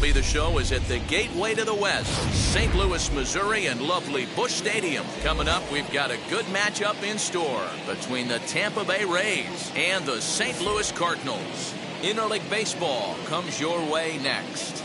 MLB The Show is at the gateway to the West, St. Louis, Missouri, and lovely Busch Stadium. Coming up, we've got a good matchup in store between the Tampa Bay Rays and the St. Louis Cardinals. Interleague Baseball comes your way next.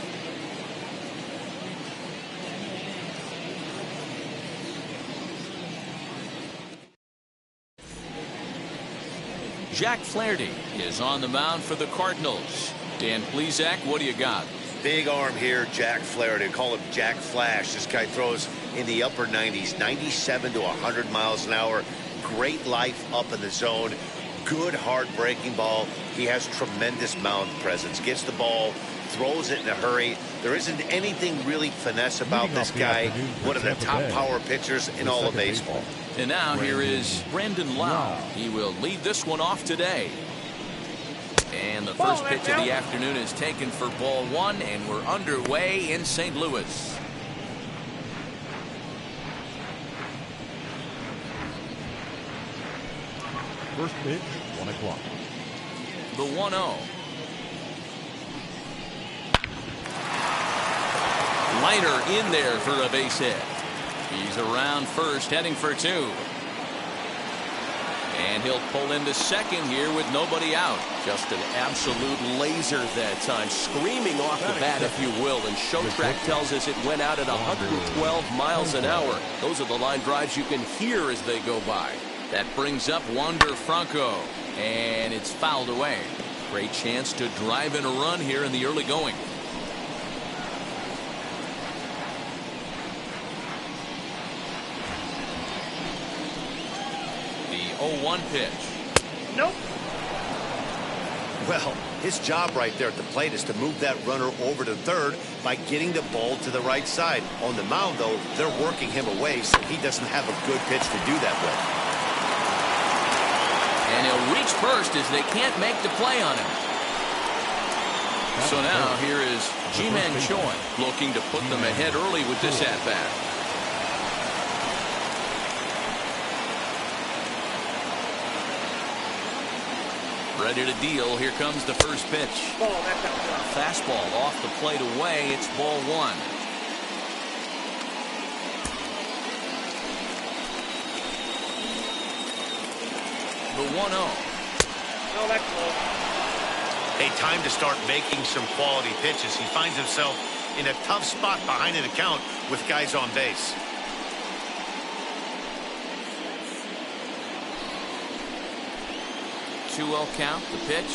Jack Flaherty is on the mound for the Cardinals. Dan Plesac, what do you got? Big arm here, Jack Flaherty. Call him Jack Flash. This guy throws in the upper 90s, 97 to 100 miles an hour. Great life up in the zone. Good hard breaking ball. He has tremendous mound presence. Gets the ball, throws it in a hurry. There isn't anything really finesse about this guy. One of the top power pitchers in all of baseball. And now here is Brandon Lau. He will lead this one off today. And the first pitch of the afternoon is taken for ball one, and we're underway in St. Louis. First pitch, 1 o'clock. The 1-0. Liner in there for a base hit. He's around first, heading for two. And he'll pull into second here with nobody out. Just an absolute laser that time, screaming off the bat, if you will. And Show Track tells us it went out at 112 miles an hour. Those are the line drives you can hear as they go by. That brings up Wander Franco, and it's fouled away. Great chance to drive in a run here in the early going. The 0-1 pitch. Nope. Well, his job right there at the plate is to move that runner over to third by getting the ball to the right side. On the mound, though, they're working him away, so he doesn't have a good pitch to do that with. And he'll reach first as they can't make the play on him. So now here is Ji-Man Choi looking to put them ahead early with this at-bat. Ready to deal. Here comes the first pitch. Fastball off the plate away. It's ball one. The 1-0. No, that's low. Hey, time to start making some quality pitches. He finds himself in a tough spot behind an account with guys on base. Two-0 count, the pitch.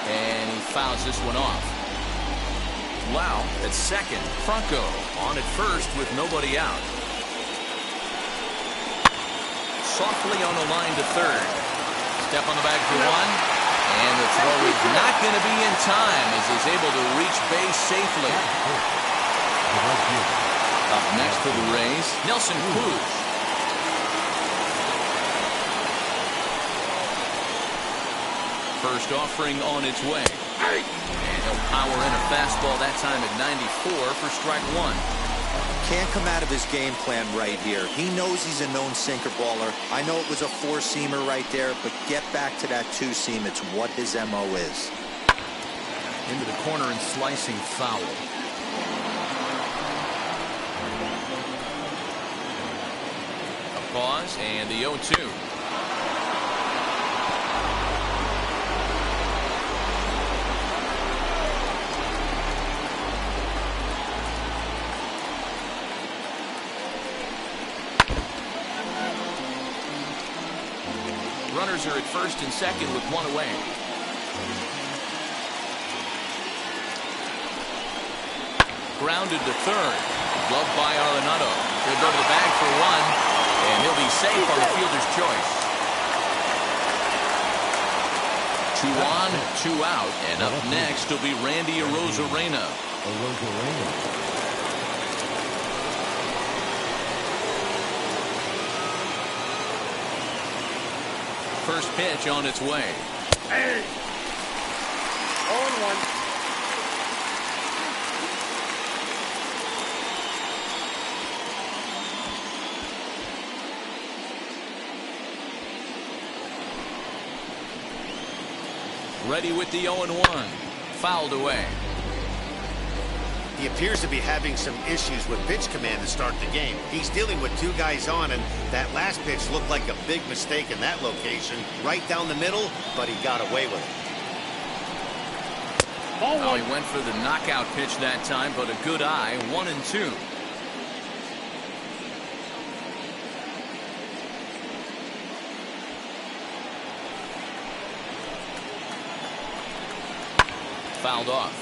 And he fouls this one off. Lau at second. Franco on at first with nobody out. Softly on the line to third. Step on the bag for one. And the throw is not going to be in time as he's able to reach base safely. Up next for the Rays, Nelson Cruz. First offering on its way. And he'll power in a fastball that time at 94 for strike one. Can't come out of his game plan right here. He knows he's a known sinker baller. I know it was a four-seamer right there, but get back to that two-seam. It's what his MO is. Into the corner and slicing foul. A pause and the 0-2. Runners are at first and second with one away. Grounded to third. Gloved by Arenado. He'll go to the bag for one, and he'll be safe on the fielder's choice. 2 on, 2 out, and up next will be Randy Arozarena. First pitch on its way. Hey. 0-1. Ready with the 0-1. Fouled away. He appears to be having some issues with pitch command to start the game. He's dealing with two guys on, and that last pitch looked like a big mistake in that location. Right down the middle, but he got away with it. Oh, he went for the knockout pitch that time, but a good eye. 1-2. Fouled off.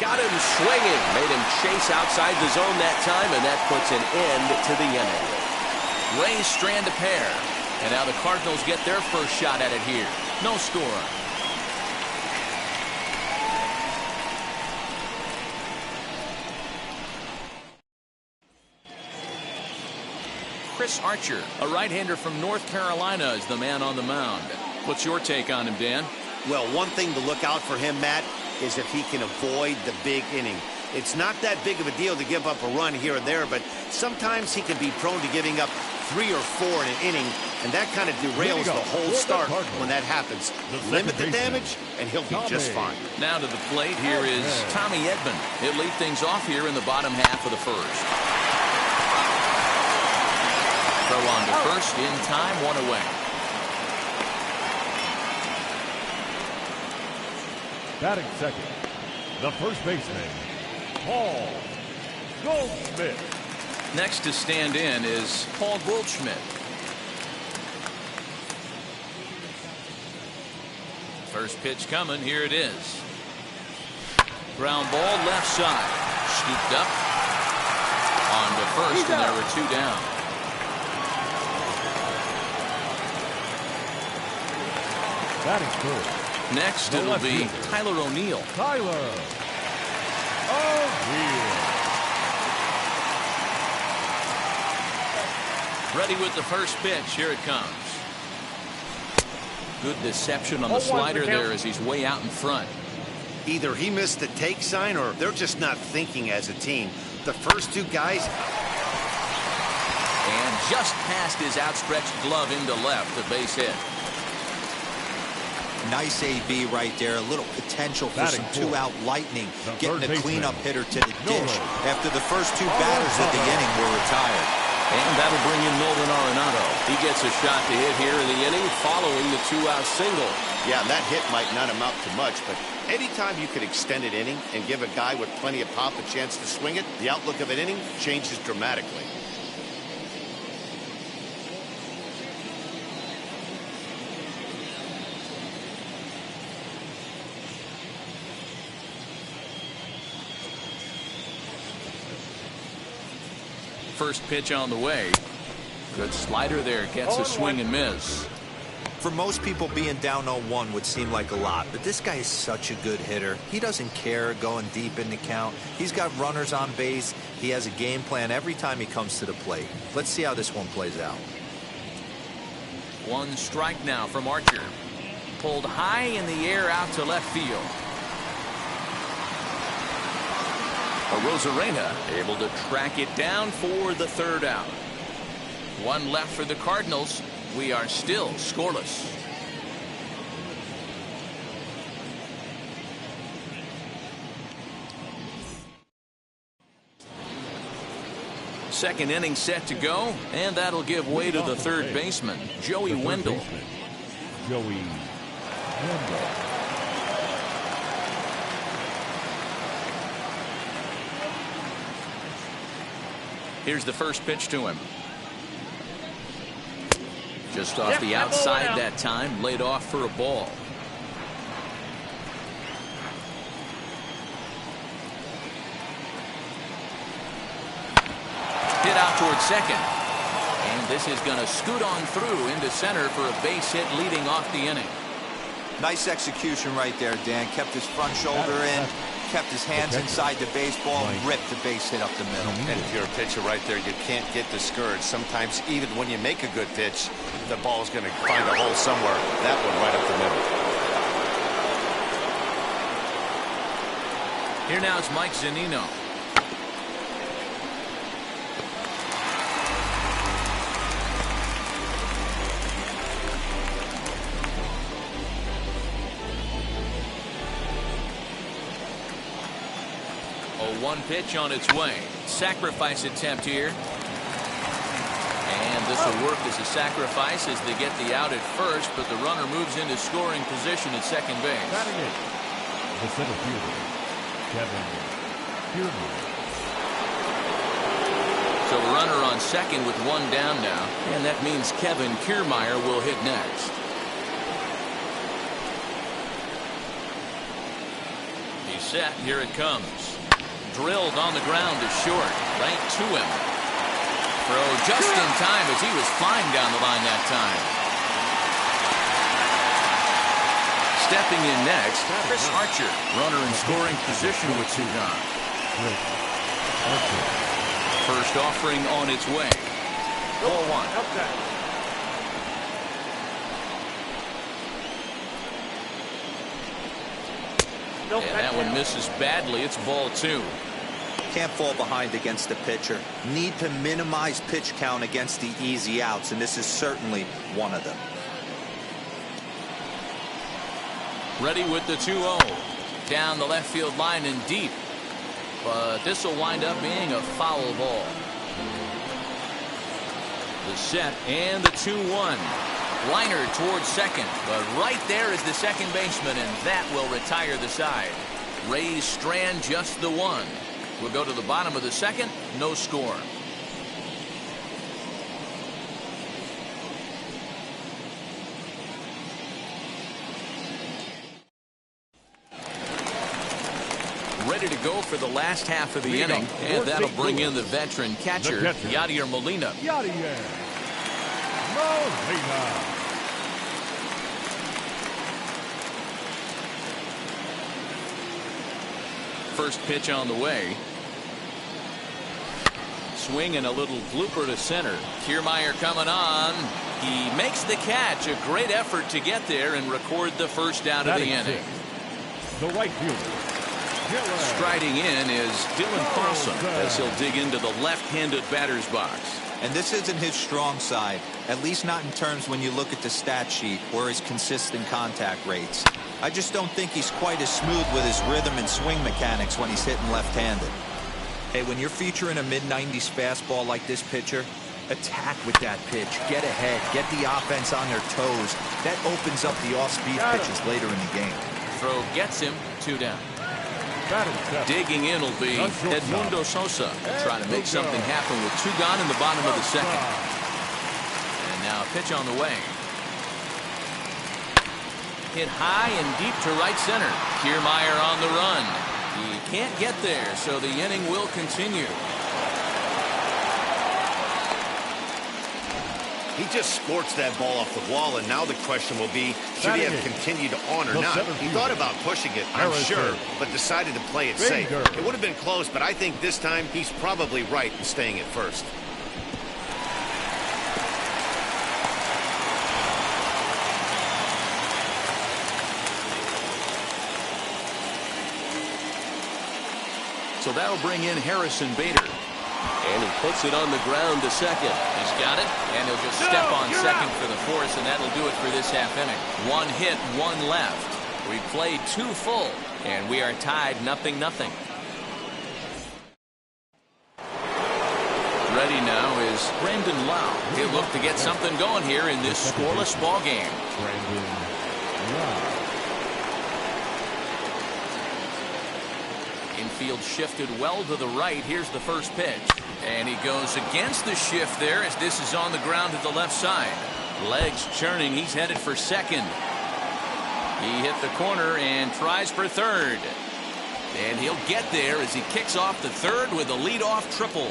Got him swinging. Made him chase outside the zone that time, and that puts an end to the inning. Rays strand a pair. And now the Cardinals get their first shot at it here. No score. Chris Archer, a right-hander from North Carolina, is the man on the mound. What's your take on him, Dan? Well, one thing to look out for him, Matt, is if he can avoid the big inning. It's not that big of a deal to give up a run here and there, but sometimes he can be prone to giving up 3 or 4 in an inning, and that kind of derails the whole start when that happens. Limit the damage, and he'll be just fine. Now to the plate, here is Tommy Edman. He'll lead things off here in the bottom half of the first. Throw on to first, in time, 1 away. Batting second, the first baseman, Paul Goldschmidt. Next to stand in is Paul Goldschmidt. First pitch coming. Here it is. Ground ball left side. Scooped up. On to first, and there were 2 down. Batting third. Next, it'll be Tyler O'Neill. Tyler O'Neill. Ready with the first pitch. Here it comes. Good deception on the slider there as he's way out in front. Either he missed the take sign or they're just not thinking as a team. The first 2 guys. And just past his outstretched glove into left, the base hit. Nice AB right there. A little potential for some 2-out lightning. Getting a cleanup hitter to the dish after the first 2 batters of the inning were retired. And that'll bring in Nolan Arenado. He gets a shot to hit here in the inning following the 2-out single. Yeah, that hit might not amount to much, but anytime you could extend an inning and give a guy with plenty of pop a chance to swing it, the outlook of an inning changes dramatically. First pitch on the way. Good slider there. Gets a swing and miss. For most people, being down 0-1 would seem like a lot, but this guy is such a good hitter. He doesn't care going deep in the count. He's got runners on base. He has a game plan every time he comes to the plate. Let's see how this one plays out. 1 strike now from Archer. Pulled high in the air out to left field. Rosarena able to track it down for the 3rd out. 1 left for the Cardinals. We are still scoreless. Second inning set to go, and that'll give way to the 3rd baseman, Joey Wendell. Joey Wendell. Here's the first pitch to him. Just off the outside that time, laid off for a ball. Hit out towards second. And this is going to scoot on through into center for a base hit leading off the inning. Nice execution right there, Dan. Kept his front shoulder in, kept his hands inside the baseball, and ripped the base hit up the middle. And if you're a pitcher right there, you can't get discouraged. Sometimes even when you make a good pitch, the ball's going to find a hole somewhere. That one right up the middle. Here now is Mike Zunino. 0-1 pitch on its way. Sacrifice attempt here. And this will work as a sacrifice as they get the out at first, but the runner moves into scoring position at second base. Batting it, the center fielder, Kevin Kiermaier. So a runner on second with one down now, and that means Kevin Kiermaier will hit next. He's set. Here it comes. Drilled on the ground to short. Right to him. Throw just in time as he was flying down the line that time. Stepping in next, Chris Archer. Runner in scoring position with two gone. First offering on its way. 0-1. And that one misses badly. It's ball 2. Can't fall behind against the pitcher. Need to minimize pitch count against the easy outs, and this is certainly one of them. Ready with the 2-0. Down the left field line and deep. But this will wind up being a foul ball. The set and the 2-1. Liner towards second, but right there is the second baseman, and that will retire the side. Rays strand just the one. We'll go to the bottom of the second. No score. Ready to go for the last half of the inning, and that'll bring in the veteran catcher, Yadier Molina. Yadier Molina. First pitch on the way. Swing and a little blooper to center. Kiermaier coming on. He makes the catch. A great effort to get there and record the first out of the inning. The right fielder. Striding in is Dylan Fossum as he'll dig into the left-handed batter's box. And this isn't his strong side, at least not in terms when you look at the stat sheet or his consistent contact rates. I just don't think he's quite as smooth with his rhythm and swing mechanics when he's hitting left-handed. Hey, when you're featuring a mid-90s fastball like this pitcher, attack with that pitch, get ahead, get the offense on their toes. That opens up the off-speed pitches later in the game. Throw gets him, 2 down. Digging in will be Edmundo Sosa. Trying to make something happen with 2 gone in the bottom of the second. And now a pitch on the way. Hit high and deep to right center. Kiermaier on the run. He can't get there, so the inning will continue. He just scorched that ball off the wall, and now the question will be, should he have continued on or not? He thought about pushing it, I'm sure, but decided to play it safe. It would have been close, but I think this time he's probably right in staying at first. So that'll bring in Harrison Bader. And he puts it on the ground to second. He's got it, and he'll just step on second for the force, and that'll do it for this half inning. 1 hit, 1 left. We played 2 full, and we are tied 0-0. Ready now is Brandon Lau. He'll look to get something going here in this scoreless ball game. Brandon Lau. Infield shifted well to the right. Here's the first pitch. And he goes against the shift there as this is on the ground to the left side. Legs churning. He's headed for second. He hit the corner and tries for third. And he'll get there as he kicks off the third with a leadoff triple.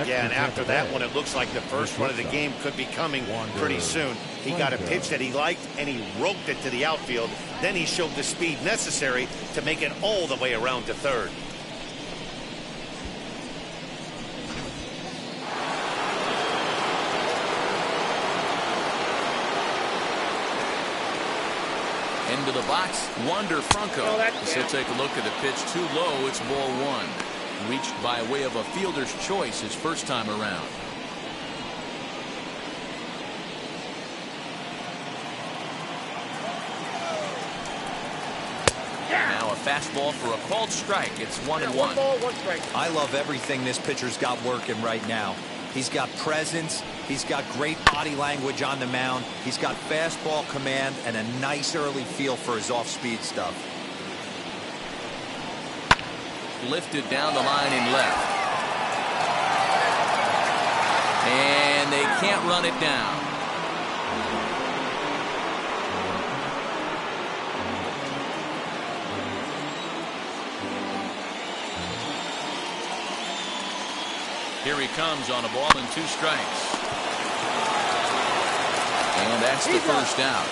Yeah, and after that one, it looks like the first run of the game could be coming pretty soon. He got a pitch that he liked, and he roped it to the outfield. Then he showed the speed necessary to make it all the way around to third. Into the box, Wander Franco. So take a look at the pitch too low. It's ball 1. Reached by way of a fielder's choice his first time around. Now a fastball for a called strike. It's 1-1. 1 ball, 1 strike. I love everything this pitcher's got working right now. He's got presence. He's got great body language on the mound. He's got fastball command and a nice early feel for his off-speed stuff. Lifted down the line in left. And they can't run it down. Here he comes on a ball and 2 strikes. And that's the first out.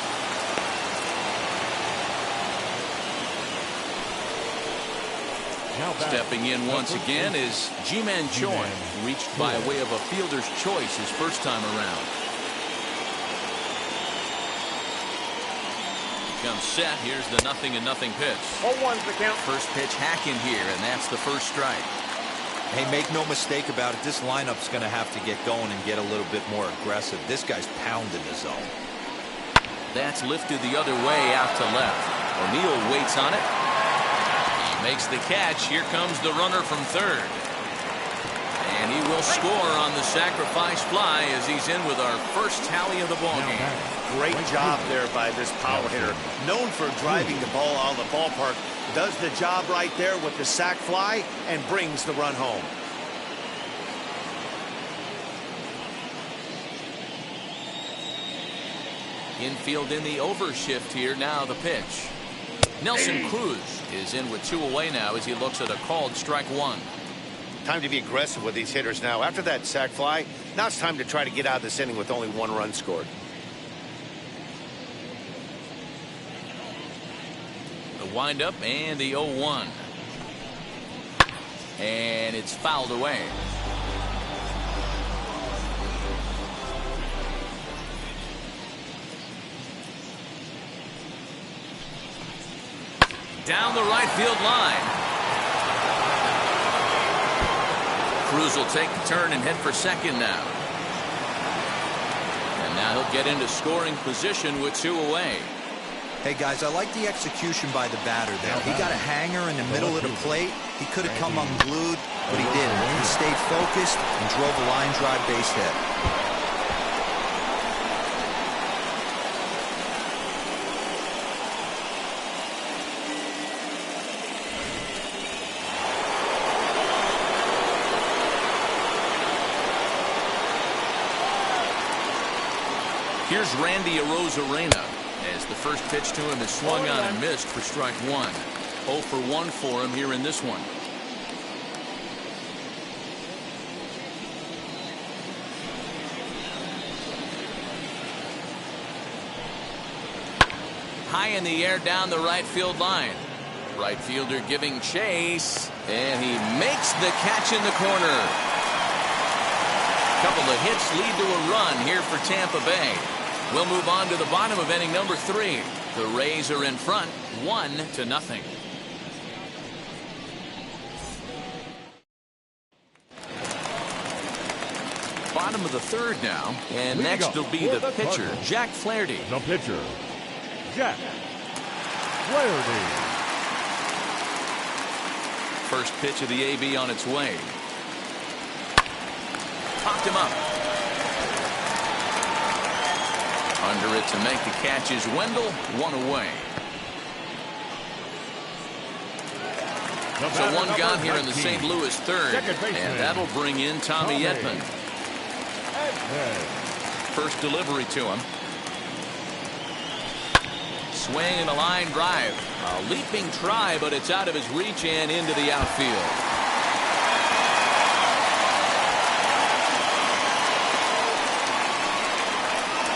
Stepping in once again is Ji-Man Choi, reached by way of a fielder's choice his first time around. Comes set. Here's the 0-0 pitch. 0-1's the count. First pitch hacking here, and that's the first strike. Hey, make no mistake about it. This lineup's going to have to get going and get a little bit more aggressive. This guy's pounding the zone. That's lifted the other way out to left. O'Neill waits on it. Makes the catch. Here comes the runner from third. And he will score on the sacrifice fly as he's in with our first tally of the ballgame. Great job there by this power hitter. Known for driving the ball out of the ballpark. Does the job right there with the sac fly and brings the run home. Infield in the overshift here. Now the pitch. Nelson Cruz is in with 2 away now as he looks at a called strike 1. Time to be aggressive with these hitters now. After that sac fly, now it's time to try to get out of this inning with only 1 run scored. The windup and the 0-1. And it's fouled away. Down the right field line. Cruz will take the turn and head for second now. And now he'll get into scoring position with 2 away. Hey, guys, I like the execution by the batter there. He got a hanger in the middle of the plate. He could have come unglued, but he didn't. He stayed focused and drove a line drive base hit. Here's Randy Arozarena as the first pitch to him is swung on and missed for strike 1. 0 for 1 for him here in this one. High in the air down the right field line. Right fielder giving chase, and he makes the catch in the corner. Couple of hits lead to a run here for Tampa Bay. We'll move on to the bottom of inning number 3. The Rays are in front, 1-0. Bottom of the 3rd now, and next will be the pitcher, Jack Flaherty. The pitcher, Jack Flaherty. First pitch of the AB on its way. Popped him up. Under it to make the catch is Wendell, 1 away. So 1 gone here in the St. Louis 3rd, and that'll bring in Tommy Edman. First delivery to him. Swing and a line drive. A leaping try, but it's out of his reach and into the outfield.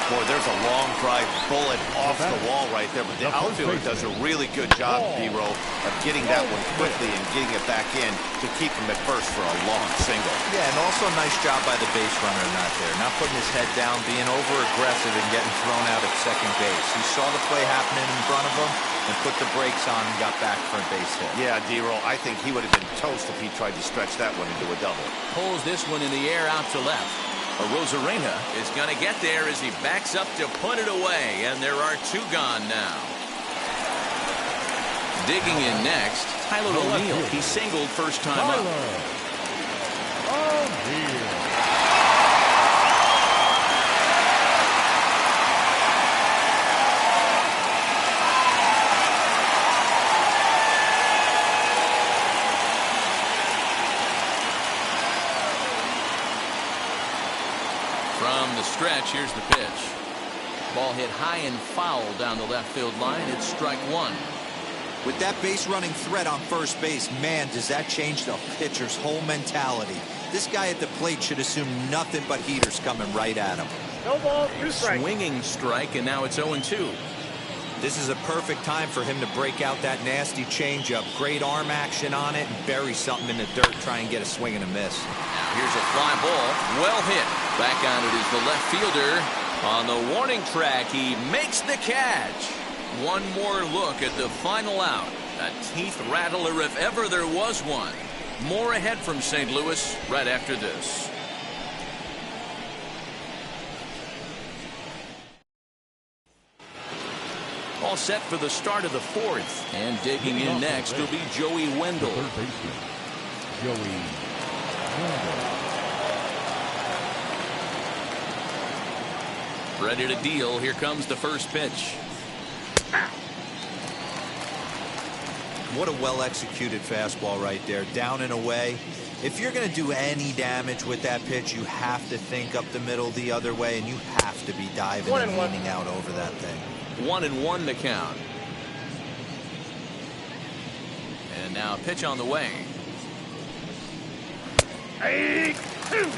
Boy, there's a long drive bullet off the wall right there. But the outfielder does a really good job, D-Row, of getting that one quickly and getting it back in to keep him at first for a long single. Yeah, and also a nice job by the base runner not there. Not putting his head down, being over-aggressive and getting thrown out at second base. He saw the play happening in front of him and put the brakes on and got back for a base hit. Yeah, D-Row, I think he would have been toast if he tried to stretch that one into a double. Pulls this one in the air out to left. Arozarena is going to get there as he backs up to put it away, and there are 2 gone now. Digging in next, Tyler O'Neill. He singled first time up. From the stretch, here's the pitch. Ball hit high and foul down the left field line. It's strike one. With that base running threat on first base, man, does that change the pitcher's whole mentality. This guy at the plate should assume nothing but heaters coming right at him. No ball, two strikes. Swinging strike, and now it's 0-2. This is a perfect time for him to break out that nasty changeup. Great arm action on it and bury something in the dirt. Try and get a swing and a miss. Now here's a fly ball. Well hit. Back on it is the left fielder. On the warning track, he makes the catch. One more look at the final out. A teeth rattler if ever there was one. More ahead from St. Louis right after this. All set for the start of the fourth. And digging in next will be Joey Wendell. Third baseman, Joey Wendell. Ready to deal. Here comes the first pitch. What a well-executed fastball right there. Down and away. If you're going to do any damage with that pitch, you have to think up the middle the other way, and you have to be diving and leaning out over that thing. 1-1 the count. And now pitch on the way. 8-2.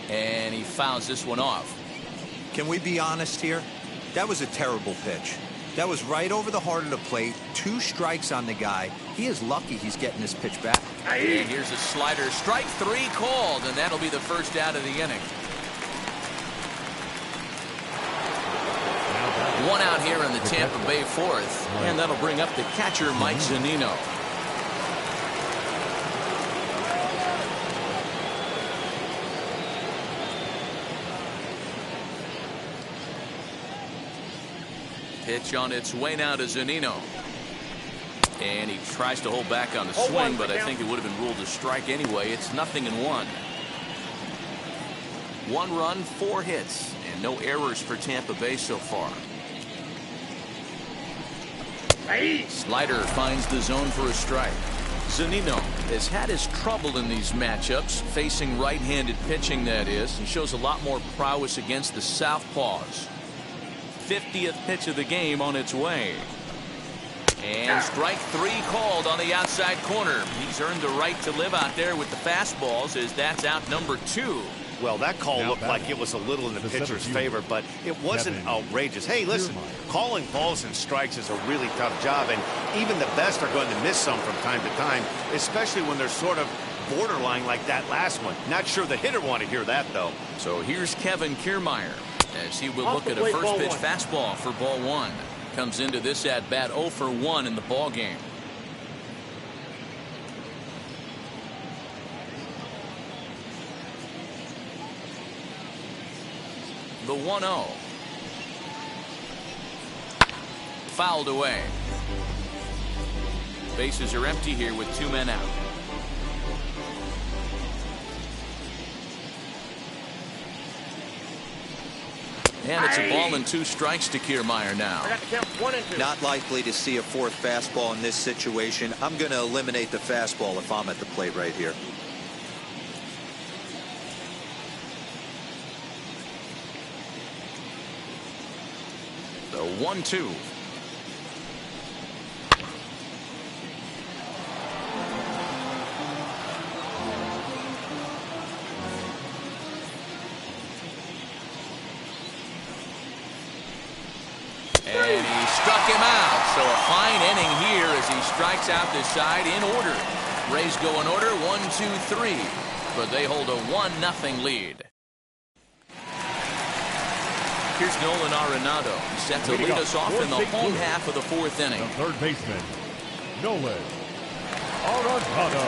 And he fouls this one off. Can we be honest here? That was a terrible pitch. That was right over the heart of the plate. 2 strikes on the guy. He is lucky he's getting this pitch back. And here's a slider. Strike 3 called, and that'll be the first out of the inning. One out here in the Tampa Bay fourth, and that'll bring up the catcher, Mike Zunino. Pitch on its way now to Zunino. And he tries to hold back on the swing, but I think it would have been ruled a strike anyway. It's 0-1. 1 run, 4 hits, and no errors for Tampa Bay so far. Slider finds the zone for a strike. Zunino has had his trouble in these matchups, facing right-handed pitching, that is. He shows a lot more prowess against the southpaws. 50th pitch of the game on its way. And strike 3 called on the outside corner. He's earned the right to live out there with the fastballs, as that's out number 2. Well, that call looked like it was a little in the pitcher's favor, but it wasn't outrageous. Hey, listen, calling balls and strikes is a really tough job, and even the best are going to miss some from time to time, especially when they're sort of borderline like that last one. Not sure the hitter want to hear that, though. So here's Kevin Kiermaier, as he will look at a first pitch fastball for ball 1. Comes into this at bat 0 for 1 in the ball game. The 1-0. Fouled away. Bases are empty here with 2 men out. And it's a ball and 2 strikes to Kiermaier now. I got to count 1 and 2. Not likely to see a 4th fastball in this situation. I'm going to eliminate the fastball if I'm at the plate right here. The 1-2. And he struck him out. So a fine inning here as he strikes out this side in order. Rays go in order 1-2-3, but they hold a 1-0 lead. Here's Nolan Arenado, set to lead us off in the home half of the 4th inning. The third baseman, Nolan Arenado.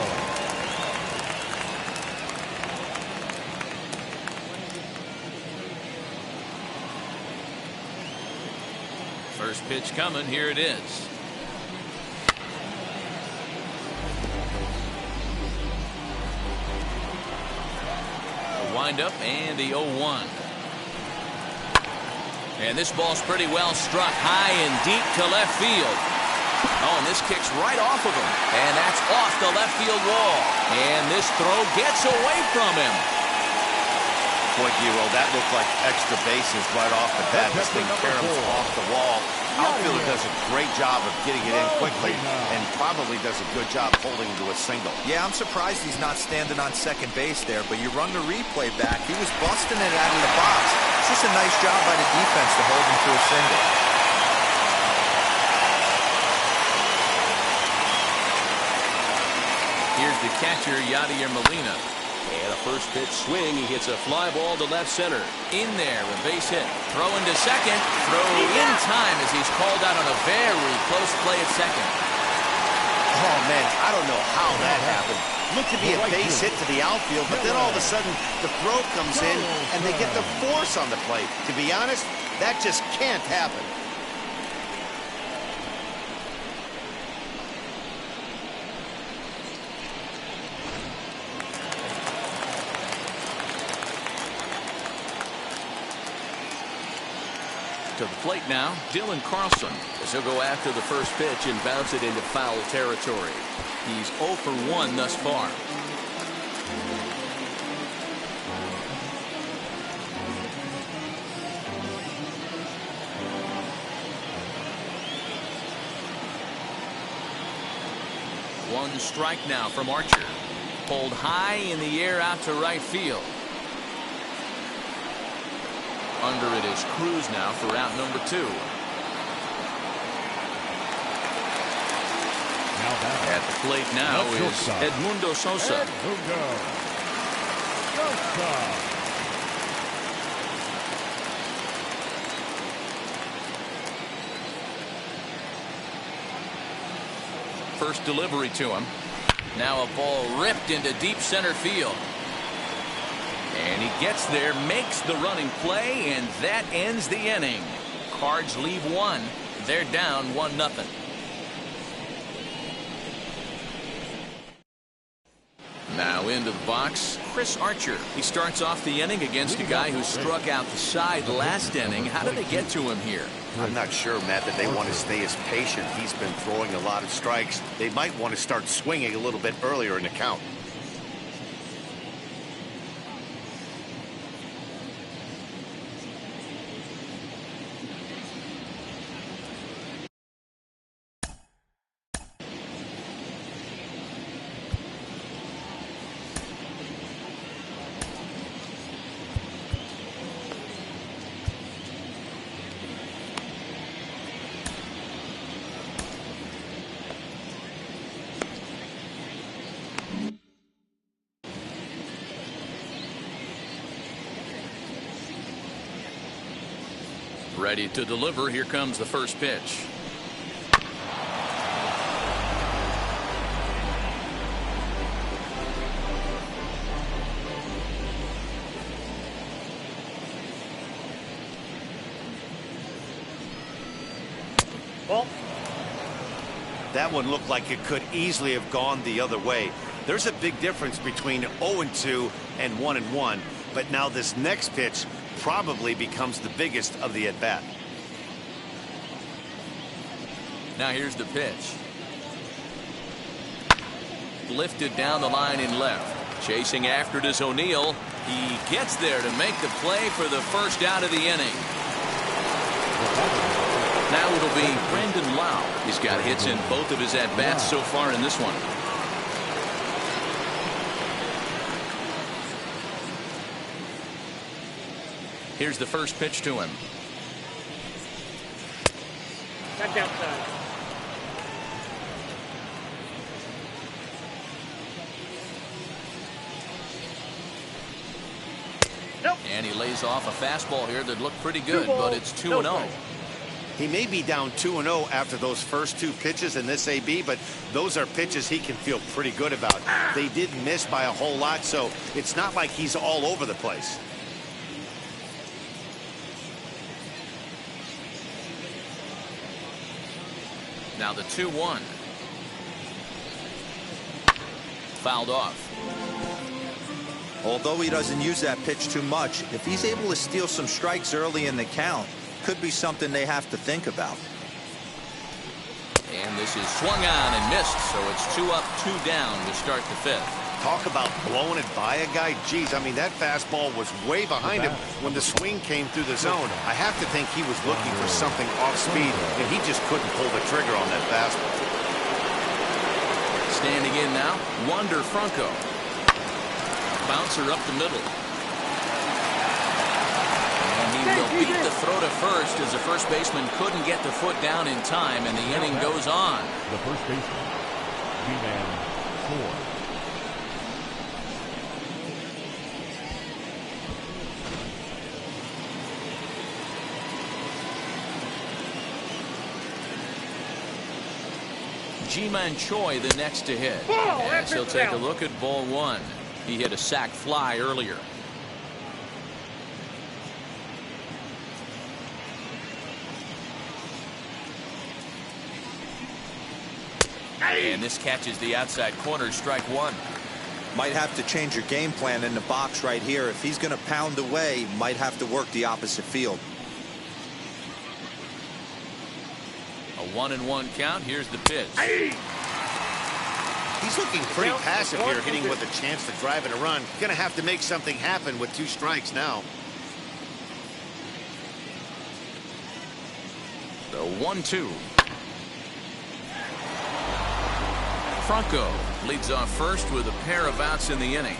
First pitch coming. Here it is. The windup and the 0-1. And this ball's pretty well struck high and deep to left field. Oh, and this kicks right off of him. And that's off the left field wall. And this throw gets away from him. Boy, Giro, that looked like extra bases right off the bat. This thing caroms off the wall. Outfielder does a great job of getting it in quickly and probably does a good job holding to a single. Yeah, I'm surprised he's not standing on second base there, but you run the replay back. He was busting it out of the box. It's just a nice job by the defense to hold him to a single. Here's the catcher, Yadier Molina. And a first pitch swing. He hits a fly ball to left center. In there, a base hit. Throw into second. Throw in time as he's called out on a very close play at second. Oh, man, I don't know how that happened. Looked to be a base hit to the outfield, but then all of a sudden the throw comes in and they get the force on the play. To be honest, that just can't happen. To the plate now, Dylan Carlson. As he'll go after the first pitch and bounce it into foul territory. He's 0 for 1 thus far. One strike now from Archer. Pulled high in the air out to right field. Under it is Cruz now for out number 2. At the plate now is Edmundo Sosa. First delivery to him. Now a ball ripped into deep center field. And he gets there, makes the running play, and that ends the inning. Cards leave 1. They're down 1-0. Now into the box, Chris Archer. He starts off the inning against a guy who struck out the side last inning. How did they get to him here? I'm not sure, Matt, that they want to stay as patient. He's been throwing a lot of strikes. They might want to start swinging a little bit earlier in the count. Ready to deliver. Here comes the first pitch. Ball. That one looked like it could easily have gone the other way. There's a big difference between 0-2 and 1-1, but now this next pitch probably becomes the biggest of the at-bat. Now here's the pitch. Lifted down the line in left. Chasing after it is O'Neill. He gets there to make the play for the first out of the inning. Now it'll be Brendan Lau. He's got hits in both of his at-bats so far in this one. Here's the first pitch to him. That's outside. Nope. And he lays off a fastball here that looked pretty good, but it's 2-0. He may be down 2-0 after those first 2 pitches in this AB, but those are pitches he can feel pretty good about. They did miss by a whole lot, so it's not like he's all over the place. Now the 2-1. Fouled off. Although he doesn't use that pitch too much, if he's able to steal some strikes early in the count, could be something they have to think about. And this is swung on and missed, so it's 2 up, 2 down to start the 5th. Talk about blowing it by a guy. Geez, I mean, that fastball was way behind him when the swing came through the zone. I have to think he was looking for something off speed, and he just couldn't pull the trigger on that fastball. Standing in now, Wander Franco. Bouncer up the middle. And he will beat the throw to first as the first baseman couldn't get the foot down in time, and the inning goes on. The first baseman, G-Man 4. Ji-Man Choi the next to hit. As he'll take a look at ball 1. He hit a sac fly earlier. And this catches the outside corner, strike 1. Might have to change your game plan in the box right here. If he's going to pound away, might have to work the opposite field. A 1-1 count. Here's the pitch. He's looking pretty passive here, hitting with a chance to drive in a run. Going to have to make something happen with 2 strikes now. The 1-2. Franco leads off first with a pair of outs in the inning.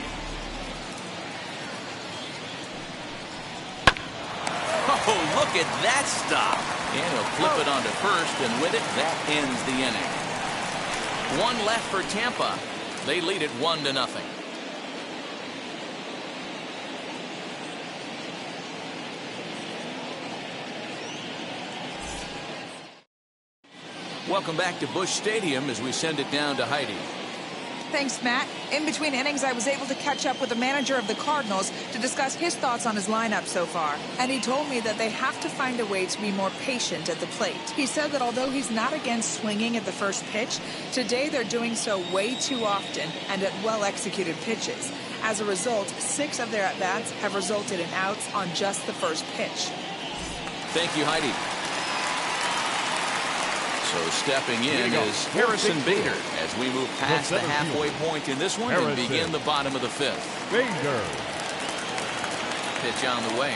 Oh, look at that stop. And he'll flip it onto first, and with it, that ends the inning. 1 left for Tampa. They lead it 1-0. Welcome back to Busch Stadium as we send it down to Heidi. Thanks, Matt. In between innings, I was able to catch up with the manager of the Cardinals to discuss his thoughts on his lineup so far. And he told me that they have to find a way to be more patient at the plate. He said that although he's not against swinging at the first pitch, today they're doing so way too often and at well-executed pitches. As a result, 6 of their at-bats have resulted in outs on just the first pitch. Thank you, Heidi. So stepping in is Harrison Bader as we move past the halfway point in this one and begin the bottom of the 5th. Bader. Pitch on the way.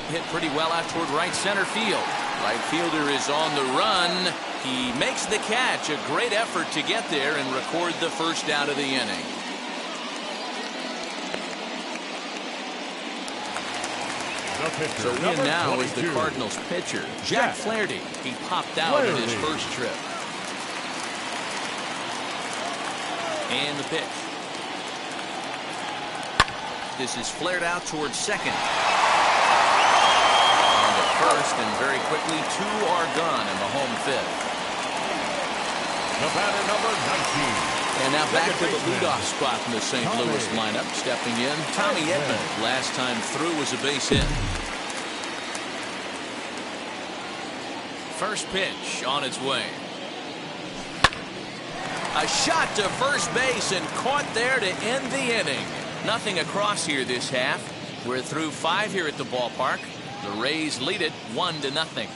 Hit pretty well out toward right center field. Right fielder is on the run. He makes the catch. A great effort to get there and record the first out of the inning. So in now 22. Is the Cardinals pitcher, Jack Flaherty. He popped out in his first trip. And the pitch. This is flared out towards second. And at first, and very quickly, 2 are gone in the home 5th. The batter, number 19. And now back to the leadoff spot in the St. Louis lineup. Stepping in, Tommy Edman. Last time through was a base hit. First pitch on its way. A shot to first base and caught there to end the inning. Nothing across here this half. We're through 5 here at the ballpark. The Rays lead it 1-0.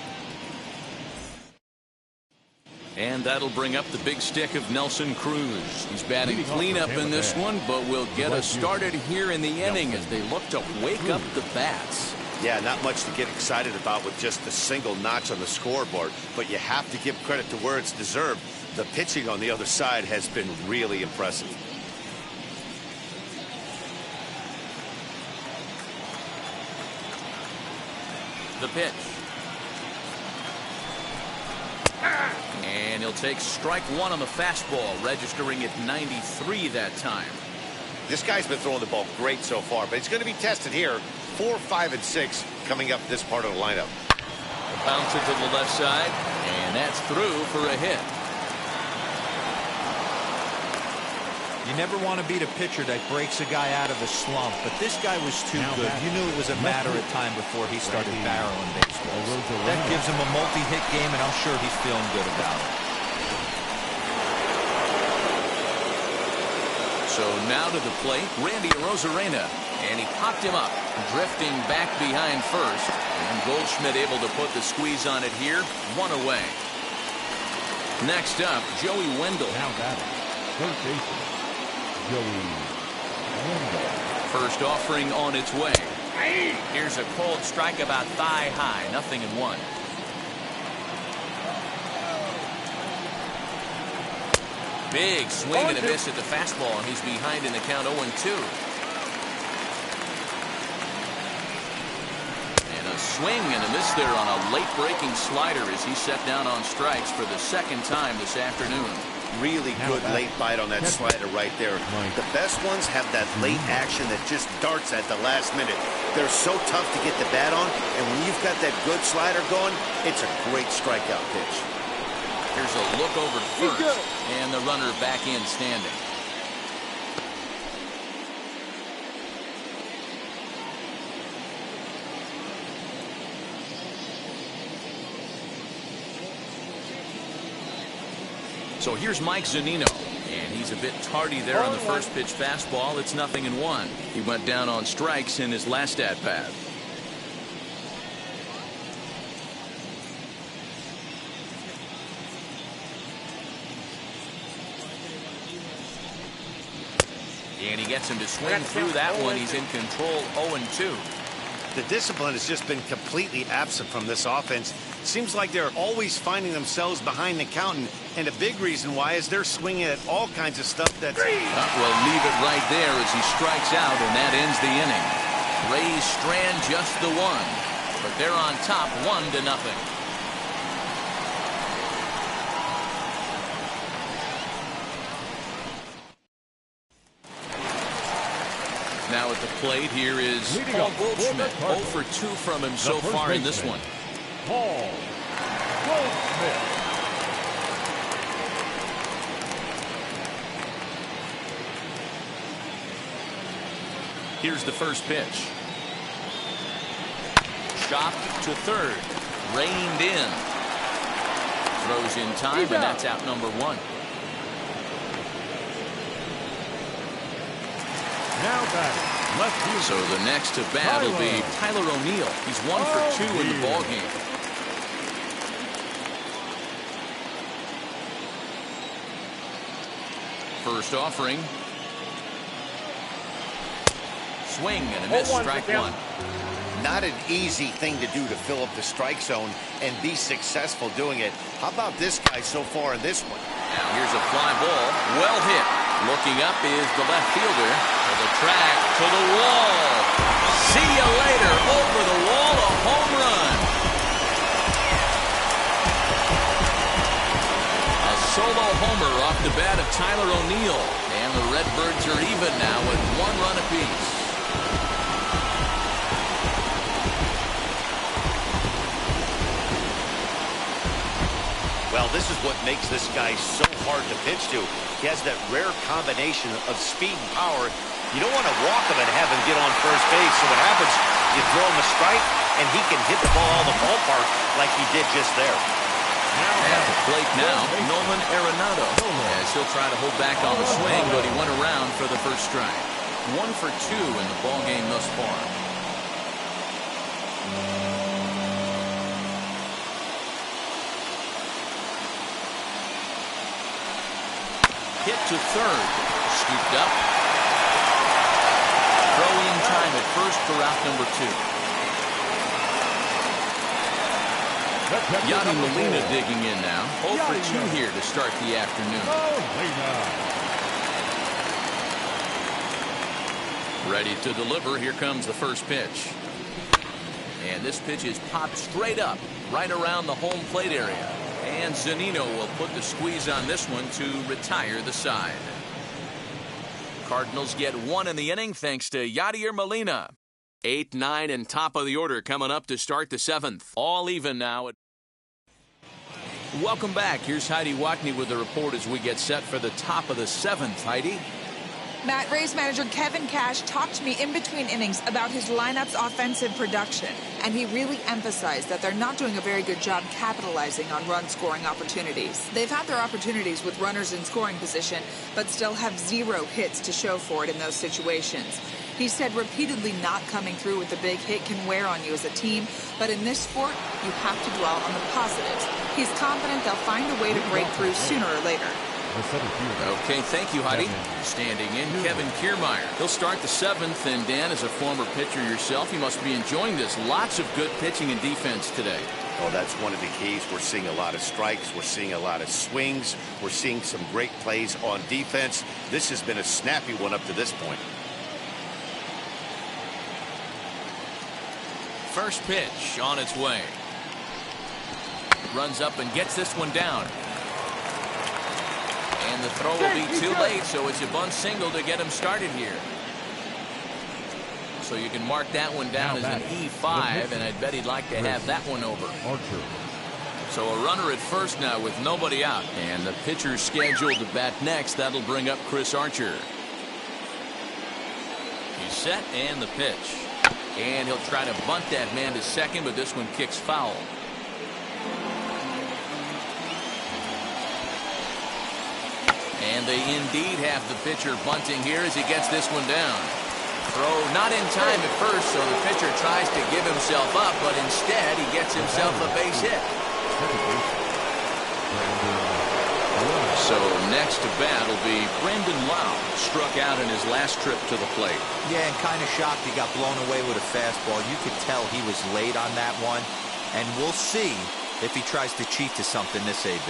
And that'll bring up the big stick of Nelson Cruz. He's batting cleanup in this one, but will get us started here in the inning as they look to wake up the bats. Yeah, not much to get excited about with just a single notch on the scoreboard, but you have to give credit to where it's deserved. The pitching on the other side has been really impressive. The pitch. And he'll take strike 1 on the fastball, registering at 93 that time. This guy's been throwing the ball great so far, but it's going to be tested here. 4, 5, and 6 coming up this part of the lineup. Bouncer to the left side, and that's through for a hit. You never want to be the pitcher that breaks a guy out of a slump, but this guy was too good. You knew it was a matter of time before he started barreling baseballs. That gives him a multi-hit game, and I'm sure he's feeling good about it. So now to the plate, Randy Arozarena, and he popped him up, drifting back behind first, and Goldschmidt able to put the squeeze on it here, 1 away. Next up, Joey Wendell. Now batting, third baseman, Joey Wendell. First offering on its way. Here's a cold strike about thigh high, 0-1. Big swing and a miss at the fastball, and he's behind in the count 0-2. And a swing and a miss there on a late breaking slider as he set down on strikes for the second time this afternoon. Really good late bite on that slider right there. The best ones have that late action that just darts at the last minute. They're so tough to get the bat on, and when you've got that good slider going, it's a great strikeout pitch. Here's a look over to first, and the runner back in standing. So here's Mike Zunino, and he's a bit tardy there on the first pitch fastball. It's 0-1. He went down on strikes in his last at-bat. And he gets him to swing through that one. He's in control, 0-2. The discipline has just been completely absent from this offense. Seems like they're always finding themselves behind the count, and a big reason why is they're swinging at all kinds of stuff that's... Well, leave it right there as he strikes out, and that ends the inning. Rays strand just the one, but they're on top 1-0. Now at the plate, here is Paul Goldschmidt. 0 for 2 from him so far in this one. Paul Goldschmidt. Here's the first pitch. Chopped to third. Reined in. Throws in time, and that's out number 1. Now batting, left fielder. So the next to bat will be Tyler O'Neill. He's 1 for 2 in the ballgame. First offering. Swing and a miss, strike 1. Not an easy thing to do to fill up the strike zone and be successful doing it. How about this guy so far in this one? Now here's a fly ball, well hit. Looking up is the left fielder. To the track, to the wall. See you later, over the wall, a home run. A solo homer off the bat of Tyler O'Neill. And the Redbirds are even now with 1 run apiece. Well, this is what makes this guy so hard to pitch to. He has that rare combination of speed and power. You don't want to walk him and have him get on first base. So what happens, you throw him a strike, and he can hit the ball out of the ballpark like he did just there. At the plate now, Nolan Arenado. As he'll try to hold back on the swing, but he went around for the first strike. 1 for 2 in the ballgame thus far. Hit to third. Scooped up. Throw-in time at first for out number 2. Yadi Molina digging in now. 0 for 2 here to start the afternoon. Ready to deliver. Here comes the first pitch. And this pitch is popped straight up, right around the home plate area. And Zunino will put the squeeze on this one to retire the side. Cardinals get 1 in the inning thanks to Yadier Molina. 8, 9, and top of the order coming up to start the 7th. All even now. Welcome back. Here's Heidi Wackney with the report as we get set for the top of the 7th. Heidi? Matt, Rays manager Kevin Cash talked to me in between innings about his lineup's offensive production, and he really emphasized that they're not doing a very good job capitalizing on run-scoring opportunities. They've had their opportunities with runners in scoring position, but still have 0 hits to show for it in those situations. He said repeatedly not coming through with the big hit can wear on you as a team, but in this sport, you have to dwell on the positives. He's confident they'll find a way to break through sooner or later. Okay, thank you, Heidi. Standing in, Kevin Kiermaier. He'll start the 7th, and Dan, as a former pitcher yourself, you must be enjoying this. Lots of good pitching and defense today. Oh, that's one of the keys. We're seeing a lot of strikes. We're seeing a lot of swings. We're seeing some great plays on defense. This has been a snappy one up to this point. First pitch on its way. Runs up and gets this one down. And the throw will be too late, so it's a bunt single to get him started here. So you can mark that one down as an E5, and I'd bet he'd like to have that one over. So a runner at first now with nobody out. And the pitcher scheduled to bat next. That'll bring up Chris Archer. He's set, and the pitch. And he'll try to bunt that man to second, but this one kicks foul. And they indeed have the pitcher bunting here as he gets this one down. Throw not in time at first, so the pitcher tries to give himself up, but instead he gets himself a base hit. So next to bat will be Brendan Lau, struck out in his last trip to the plate. Yeah, and kind of shocked he got blown away with a fastball. You could tell he was late on that one, and we'll see if he tries to cheat to something this AB.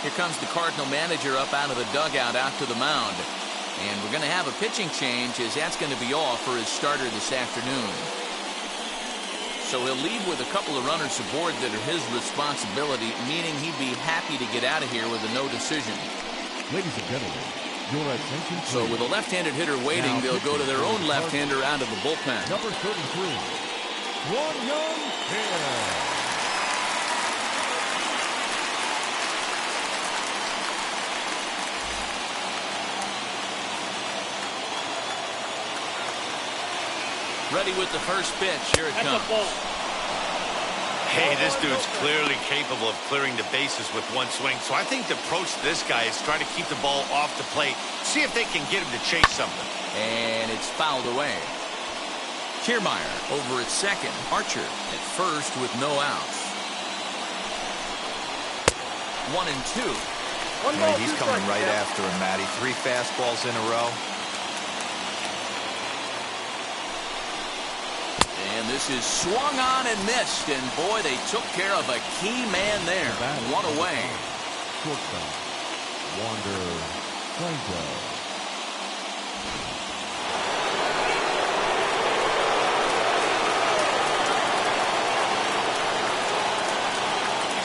Here comes the Cardinal manager up out of the dugout out to the mound. And we're going to have a pitching change, as that's going to be off for his starter this afternoon. So he'll leave with a couple of runners aboard that are his responsibility, meaning he'd be happy to get out of here with a no decision. Ladies and gentlemen, your attention. So with a left-handed hitter waiting, they'll go to their own left-hander out of the bullpen. Number 33, Kwon Young Kim. Ready with the first pitch. Here it comes. Hey, this dude's clearly capable of clearing the bases with one swing. So I think the approach to this guy is try to keep the ball off the plate. See if they can get him to chase something. And it's fouled away. Kiermaier over at second. Archer at first with no outs. 1-2. Yeah, he's coming right after him, Matty. 3 fastballs in a row. And this is swung on and missed, and boy, they took care of a key man there. One away. Shortstop, Wander Franco.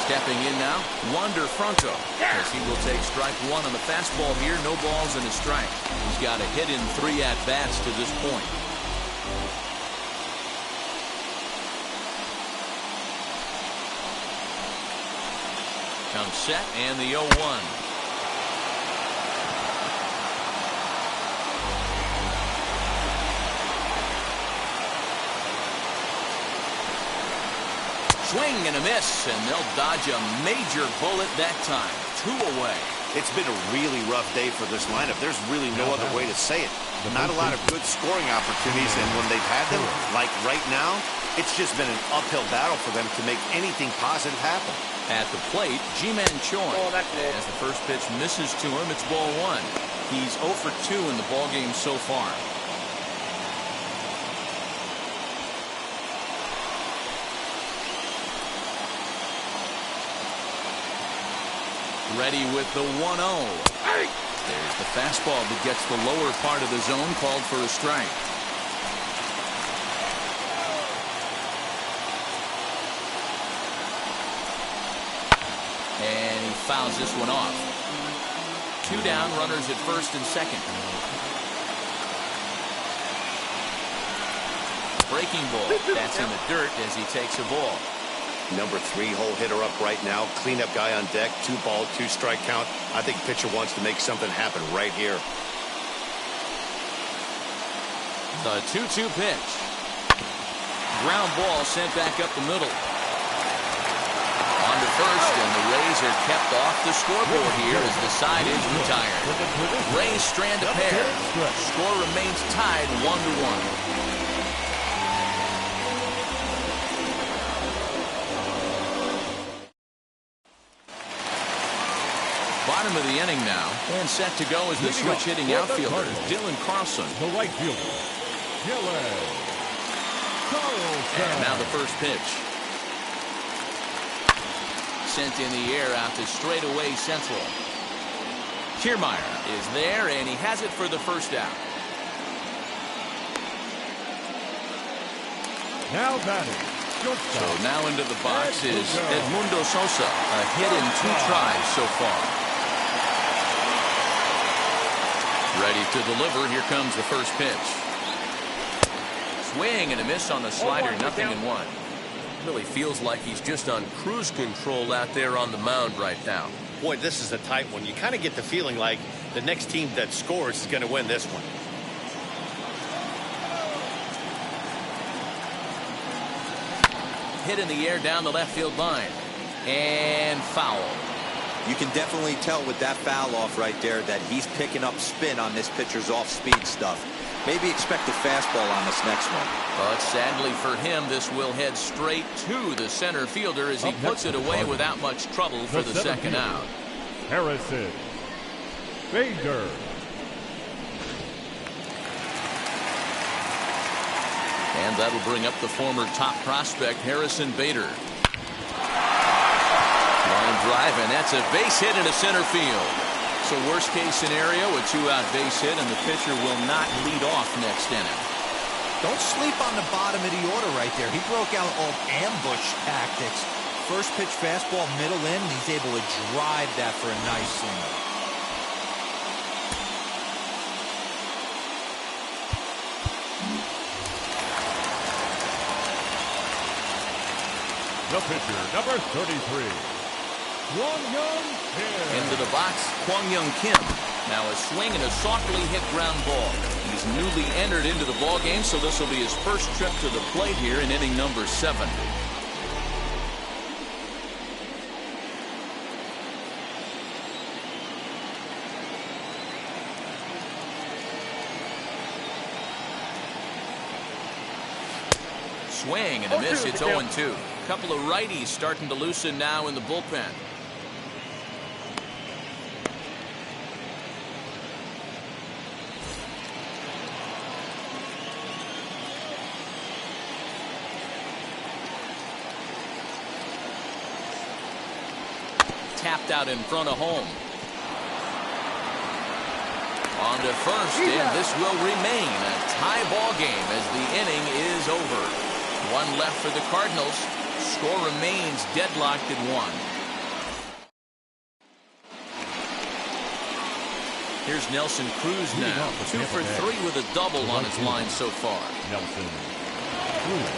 Stepping in now, Wander Franco, as he will take strike 1 on the fastball here. No balls and a strike. He's got a hit in 3 at-bats to this point. Comes set, and the 0-1. Swing and a miss, and they'll dodge a major bullet that time. 2 away. It's been a really rough day for this lineup. There's really no other way to say it. Not a lot of good scoring opportunities, and when they've had them, like right now, it's just been an uphill battle for them to make anything positive happen. At the plate, Ji-Man Choi. As the first pitch misses to him, it's ball 1. He's 0 for 2 in the ballgame so far. Ready with the 1-0. There's the fastball that gets the lower part of the zone, called for a strike. And he fouls this one off. 2 down, runners at first and second. breaking ball. That's in the dirt as he takes a ball. Number 3 hole hitter up right now. Cleanup guy on deck. 2-ball, 2-strike count. I think pitcher wants to make something happen right here. The 2-2 pitch. Ground ball sent back up the middle. On to first, and the Rays are kept off the scoreboard here as the side is retired. Rays strand a pair. Score remains tied 1-1. Bottom of the inning now, and set to go is the switch-hitting outfielder, Dylan Carlson. The right fielder, Dylan Carlson. And now the first pitch. Sent in the air out to straightaway central. Kiermaier is there, and he has it for the first out. Now batting. So now into the box is Edmundo Sosa. A hit in 2 tries so far. Ready to deliver. Here comes the first pitch. Swing and a miss on the slider. 0-1. Really feels like he's just on cruise control out there on the mound right now. Boy, this is a tight one. You kind of get the feeling like the next team that scores is going to win this one. Hit in the air down the left field line. And foul. You can definitely tell with that foul off right there that he's picking up spin on this pitcher's off-speed stuff. Maybe expect a fastball on this next one. But sadly for him, this will head straight to the center fielder as he puts it away without much trouble for the second out. Harrison Bader. And that'll bring up the former top prospect, Harrison Bader. Line drive, and that's a base hit into center field. So worst case scenario, a 2-out base hit, and the pitcher will not lead off next inning. Don't sleep on the bottom of the order right there. He broke out all ambush tactics. First pitch fastball middle in, and he's able to drive that for a nice single. The pitcher, number 33. Kwang Young Kim. Into the box, Kwang Young Kim. Now a swing and a softly hit ground ball. He's newly entered into the ball game, so this will be his first trip to the plate here in inning number 7. Swing and a miss. It's 0-2. A couple of righties starting to loosen now in the bullpen. Tapped out in front of home. On to first, and this will remain a tie ball game as the inning is over. 1 left for the Cardinals. Score remains deadlocked at 1. Here's Nelson Cruz now. 2 for 3 with a double on his line so far. Nelson Cruz.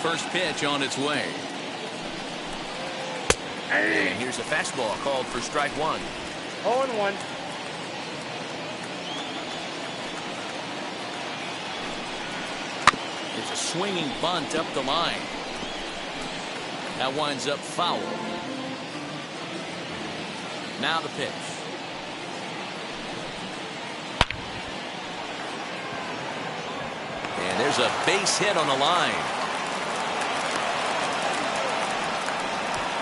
First pitch on its way. And here's a fastball called for strike 1. 0-1. It's a swinging bunt up the line. That winds up foul. Now the pitch. And there's a base hit on the line.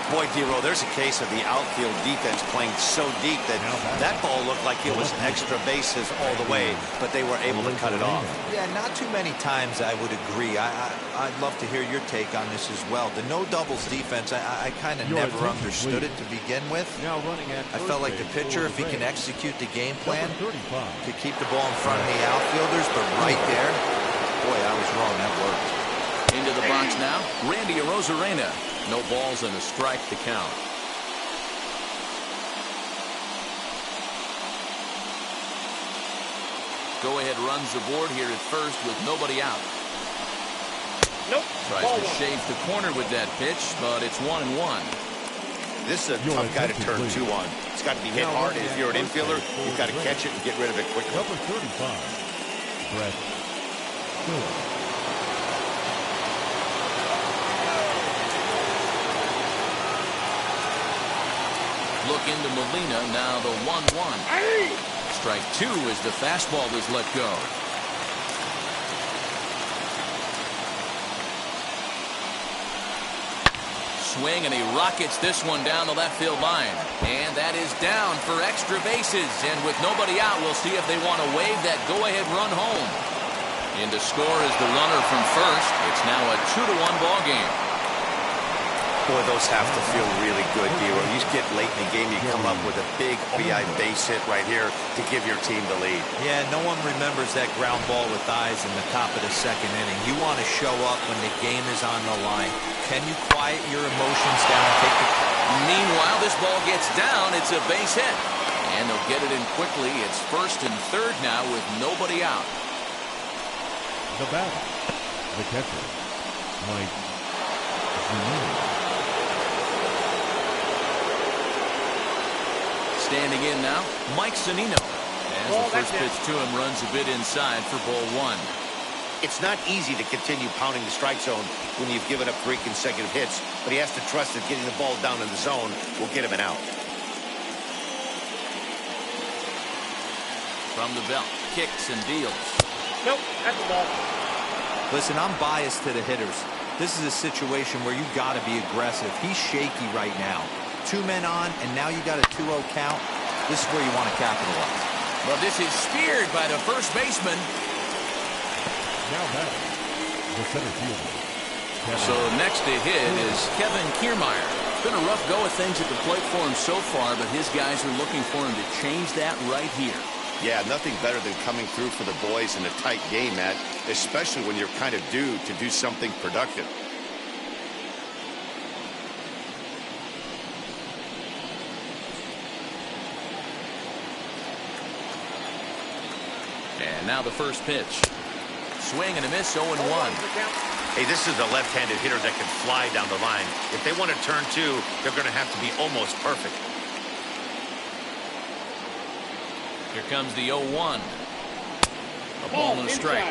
Boy, D-Row, there's a case of the outfield defense playing so deep that that ball looked like it was extra bases all the way, but they were able to cut it off. Yeah, not too many times I would agree. I'd love to hear your take on this as well. The no doubles defense, I kind of never understood it to begin with. Now running at I felt like the pitcher, if he can execute the game plan, could keep the ball in front of the outfielders, but right there, boy, I was wrong. That worked. Into the box now, Randy Arozarena. No balls and a strike to count. Go-ahead runs aboard here at first with nobody out. Nope. Tries Ball to one. shave the corner with that pitch, but it's 1-1. This is a tough guy to turn two on. It's got to be hit hard. And if you're an infielder, you've got to catch it and get rid of it quickly. Number 35, Brett Stewart. Look into Molina, now the 1-1. Hey! Strike two as the fastball is let go. Swing, and he rockets this one down the left field line. And that is down for extra bases. And with nobody out, we'll see if they want to wave that go-ahead run home. In to score is the runner from first. It's now a 2-1 ball game. Boy, those have to feel really good, Dero. You get late in the game, you come up with a big RBI base hit right here to give your team the lead. Yeah, no one remembers that ground ball with eyes in the top of the second inning. You want to show up when the game is on the line. Can you quiet your emotions down? Meanwhile, this ball gets down. It's a base hit. And they'll get it in quickly. It's first and third now with nobody out. The batter, the catcher, Mike Zunino. Standing in now, Mike Zunino. As the first pitch to him runs a bit inside for ball one. It's not easy to continue pounding the strike zone when you've given up 3 consecutive hits, but he has to trust that getting the ball down in the zone will get him an out. From the belt, kicks and deals. Nope, that's a ball. Listen, I'm biased to the hitters. This is a situation where you got to be aggressive. He's shaky right now. 2 men on, and now you got a 2-0 count. This is where you want to capitalize. Well, this is speared by the first baseman. Now back, the center fielder. So next to hit is Kevin Kiermaier. It's been a rough go of things at the plate for him so far, but his guys are looking for him to change that right here. Yeah, nothing better than coming through for the boys in a tight game, Matt, especially when you're kind of due to do something productive. And now the first pitch. Swing and a miss, 0-1. Hey, this is a left-handed hitter that can fly down the line. If they want to turn two, they're going to have to be almost perfect. Here comes the 0-1. A ball and a strike.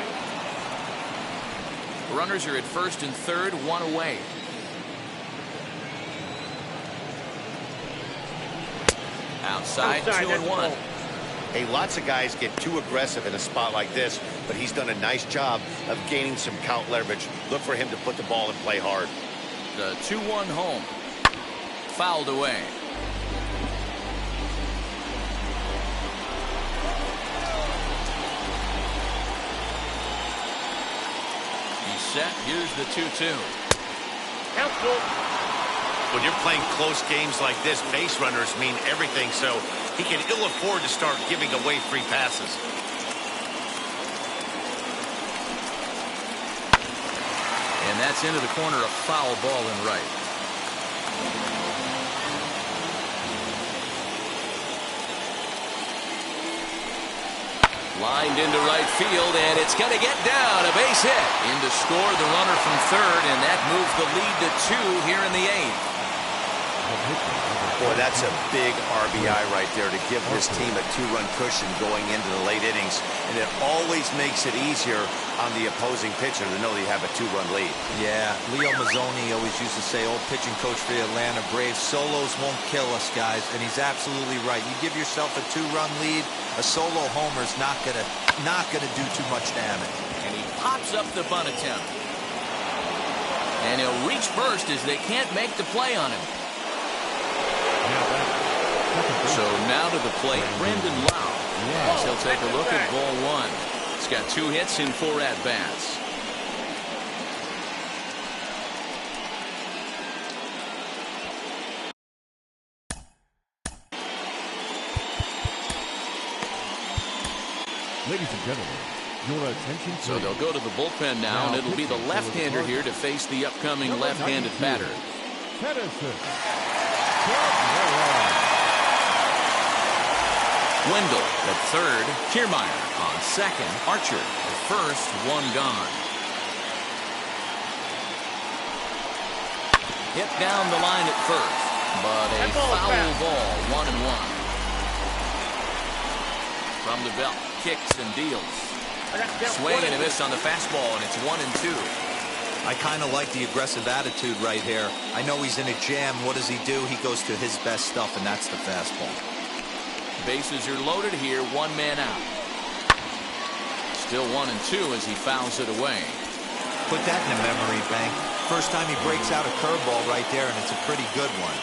Runners are at first and third, 1 away. Outside 2-1. Hey, lots of guys get too aggressive in a spot like this, but he's done a nice job of gaining some count leverage. Look for him to put the ball and play hard. The 2-1 home. Fouled away. He's set. Here's the 2-2. When you're playing close games like this, base runners mean everything, so he can ill afford to start giving away free passes. And that's into the corner, a foul ball in right. Lined into right field, and it's going to get down. A base hit. In to score the runner from third, and that moves the lead to 2 here in the 8th. Boy, that's a big RBI right there to give this team a 2-run cushion going into the late innings. And it always makes it easier on the opposing pitcher to know they have a 2-run lead. Yeah, Leo Mazzoni always used to say, old pitching coach for the Atlanta Braves, solos won't kill us, guys. And he's absolutely right. You give yourself a 2-run lead, a solo homer's not gonna do too much damage. And he pops up the bunt attempt. And he'll reach first as they can't make the play on him. So now to the plate, Brendan Lau. Yes, he'll take a look at ball one. He's got 2 hits in 4 at-bats. Ladies and gentlemen, your attention. So they'll go to the bullpen now, and it'll be the left-hander here to face the upcoming left-handed batter. Wendell at third. Kiermaier on second. Archer at first. One gone. Hit down the line at first, but a foul ball. 1-1. From the belt, kicks and deals. Swing and a miss on the fastball, and it's 1-2. I kind of like the aggressive attitude right here. I know he's in a jam. What does he do? He goes to his best stuff, and that's the fastball. Bases are loaded here, one man out. Still 1-2 as he fouls it away. Put that in the memory bank. First time he breaks out a curveball right there, and it's a pretty good one.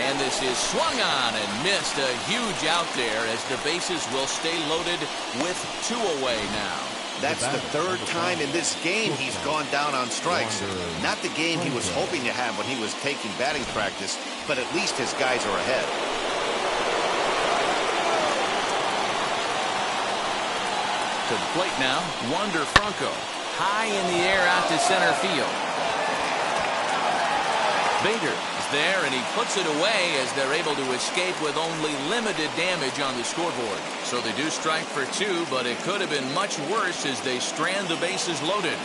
And this is swung on and missed. A huge out there as the bases will stay loaded with 2 away now. That's the third time in this game he's gone down on strikes. Not the game he was hoping to have when he was taking batting practice, but at least his guys are ahead. To the plate now, Wander Franco. High in the air out to center field. Bader is there, and he puts it away as they're able to escape with only limited damage on the scoreboard. So they do strike for 2, but it could have been much worse as they strand the bases loaded.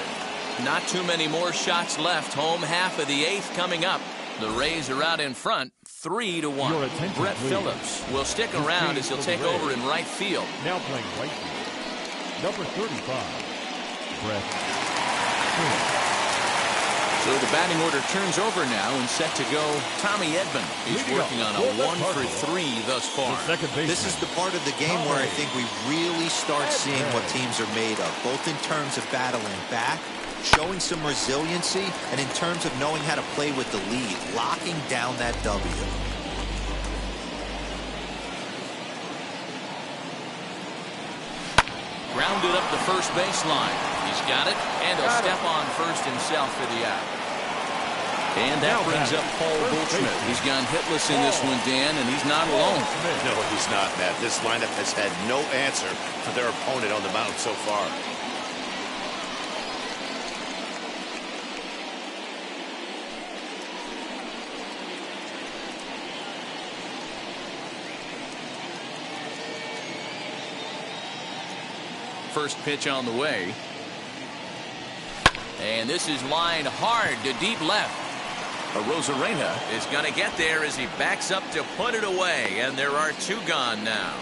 Not too many more shots left. Home half of the 8th coming up. The Rays are out in front, 3-1. Brett Phillips will stick around as he'll take over in right field. Now playing right field, number 35, Brett Phillips. So the batting order turns over now and set to go. Tommy Edman is working on a 1-for-3 thus far. This is the part of the game where I think we really start seeing what teams are made of, both in terms of battling back, showing some resiliency, and in terms of knowing how to play with the lead, locking down that W. Grounded up the first baseline. He's got it, and he'll step on first himself for the out. And that brings up Paul Goldschmidt. He's gone hitless in this one, Dan, and he's not alone. No, he's not, Matt. This lineup has had no answer for their opponent on the mound so far. First pitch on the way. And this is lined hard to deep left. Arozarena is going to get there as he backs up to put it away. And there are 2 gone now.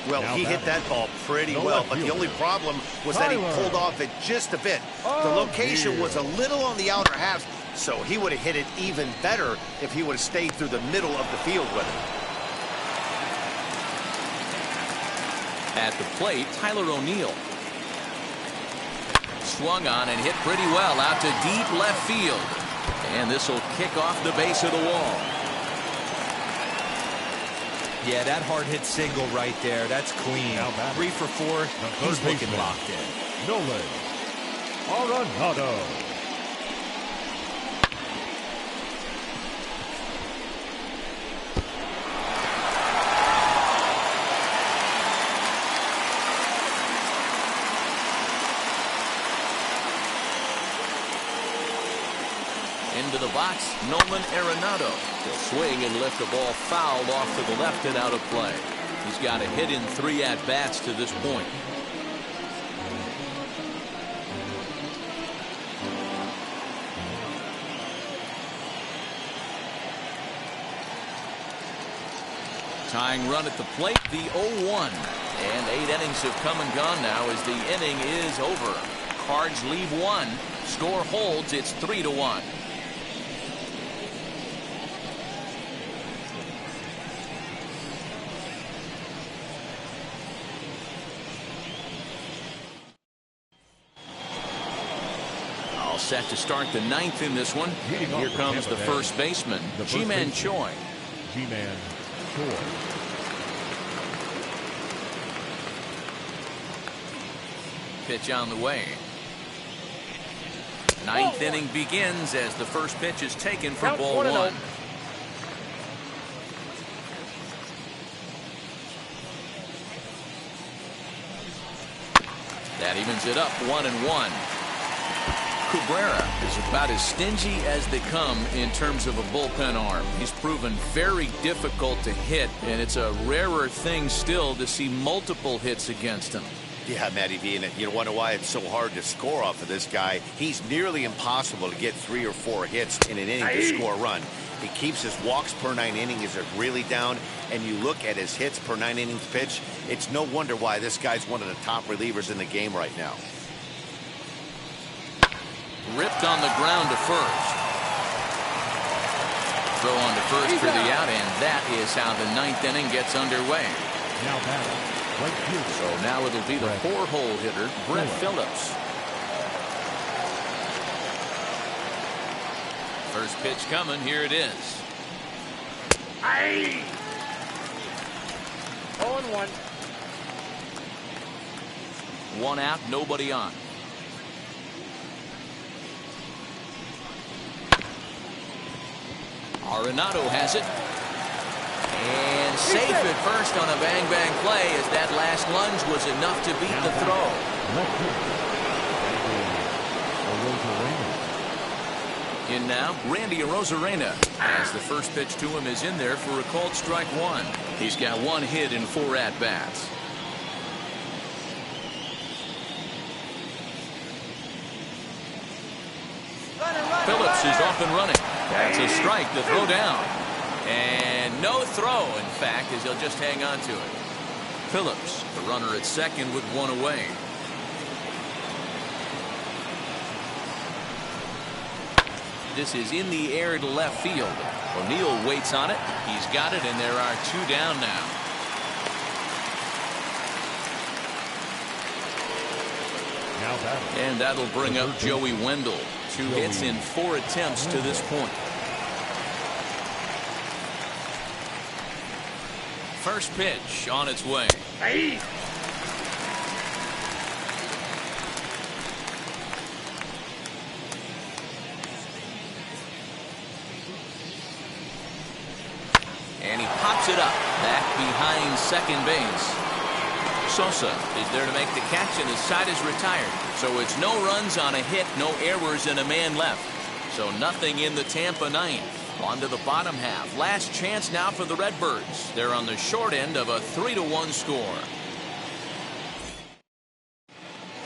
Well, he hit that ball pretty well, but the only problem was that he pulled off it just a bit. The location was a little on the outer half, so he would have hit it even better if he would have stayed through the middle of the field with it. At the plate, Tyler O'Neill. Swung on and hit pretty well out to deep left field. And this will kick off the base of the wall. Yeah, that hard hit single right there. That's clean. 3 for 4. He's looking locked in. Nolan Arenado. Into the box, Nolan Arenado. He'll swing and lift the ball foul off to the left and out of play. He's got a hit in 3 at-bats to this point. Tying run at the plate, the 0-1. And 8 innings have come and gone now as the inning is over. Cards leave 1. Score holds, it's 3-1. Set to start the 9th in this one. Here comes the first baseman, Ji-Man Choi. Ji-Man Choi. Pitch on the way. 9th inning begins as the first pitch is taken for ball 1. That evens it up 1-1. Cabrera is about as stingy as they come in terms of a bullpen arm. He's proven very difficult to hit, and it's a rarer thing still to see multiple hits against him. Yeah, Matty V, and you wonder why it's so hard to score off of this guy. He's nearly impossible to get 3 or 4 hits in an inning to score a run. He keeps his walks per 9 innings are really down, and you look at his hits per 9 innings pitch, it's no wonder why this guy's one of the top relievers in the game right now. Ripped on the ground to first. Throw on to first for the out, and that is how the 9th inning gets underway. Now batting, right fielder. So now it'll be the 4-hole hitter, Brett Phillips. First pitch coming. Here it is. 0-1. 1 out, nobody on. Arenado has it. And safe at first on a bang-bang play, as that last lunge was enough to beat the throw. In now, Randy Arozarena, as the first pitch to him is in there for a called strike 1. He's got 1 hit in 4 at-bats. Phillips is off and running. That's a strike to throw down. And no throw, in fact, as he'll just hang on to it. Phillips, the runner at second with 1 away. This is in the air to left field. O'Neill waits on it. He's got it, and there are 2 down now. And that'll bring up Joey Wendell. 2 hits in 4 attempts to this point. First pitch on its way. And he pops it up back behind second base. Sosa is there to make the catch, and his side is retired. So it's no runs on a hit, no errors, and a man left. So nothing in the Tampa 9th. On to the bottom half. Last chance now for the Redbirds. They're on the short end of a 3-1 score.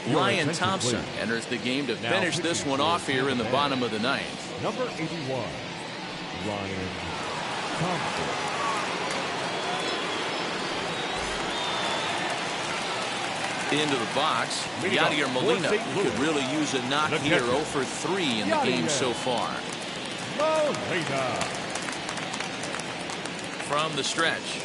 Ryan Thompson enters the game to finish this one off here in the bottom of the 9th. Number 81, Ryan Thompson. Into the box, Yadier Molina could really use a knock here. 0 for 3 in the game so far. From the stretch.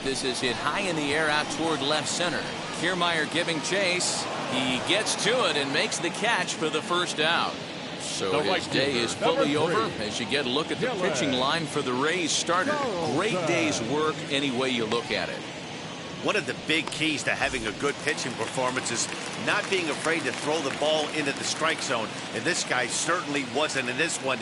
This is hit high in the air out toward left center. Kiermaier giving chase. He gets to it and makes the catch for the first out. So his day is fully over as you get a look at the pitching line for the Rays starter. Great day's work any way you look at it. One of the big keys to having a good pitching performance is not being afraid to throw the ball into the strike zone. And this guy certainly wasn't in this one.